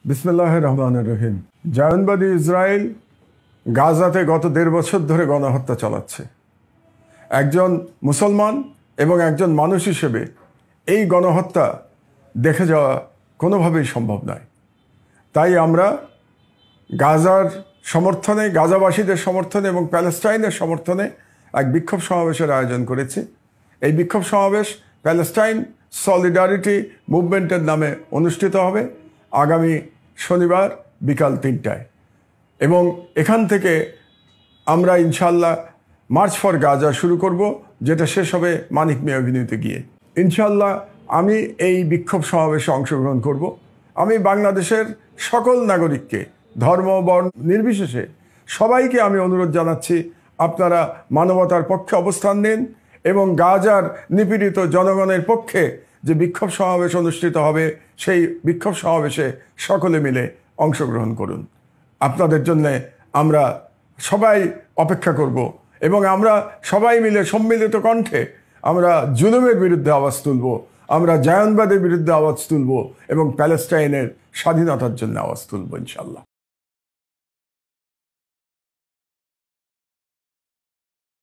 বিসমিল্লাহির রহমানির রহিম। জায়নবাদী ইসরায়েল গাজাতে গত ১.৫ বছর ধরে গণহত্যা চালাচ্ছে। একজন মুসলমান এবং একজন মানুষ হিসেবে এই গণহত্যা দেখে যাওয়া কোনোভাবেই সম্ভব নয়। তাই আমরা গাজার সমর্থনে, গাজাবাসীদের সমর্থনে এবং প্যালেস্টাইনের সমর্থনে এক বিক্ষোভ সমাবেশের আয়োজন করেছি। এই বিক্ষোভ সমাবেশ প্যালেস্টাইন সলিডারিটি মুভমেন্টের নামে অনুষ্ঠিত হবে আগামী শনিবার বিকাল ৩টায়, এবং এখান থেকে আমরা ইনশাল্লাহ মার্চ ফর গাজা শুরু করব, যেটা শেষ হবে মানিক মিয়া এভিনিউতে গিয়ে। ইনশাল্লাহ আমি এই বিক্ষোভ সমাবেশে অংশগ্রহণ করব। আমি বাংলাদেশের সকল নাগরিককে ধর্ম বর্ণ নির্বিশেষে সবাইকে আমি অনুরোধ জানাচ্ছি, আপনারা মানবতার পক্ষে অবস্থান নিন এবং গাজার নিপীড়িত জনগণের পক্ষে যে বিক্ষোভ সমাবেশ অনুষ্ঠিত হবে সেই বিক্ষোভ সমাবেশে সকলে মিলে অংশগ্রহণ করুন। আপনাদের জন্যে আমরা সবাই অপেক্ষা করব এবং আমরা সবাই মিলে সম্মিলিত কণ্ঠে আমরা জুলুমের বিরুদ্ধে আওয়াজ তুলব, আমরা জায়নবাদের বিরুদ্ধে আওয়াজ তুলব এবং প্যালেস্টাইনের স্বাধীনতার জন্য আওয়াজ তুলব ইনশাল্লাহ।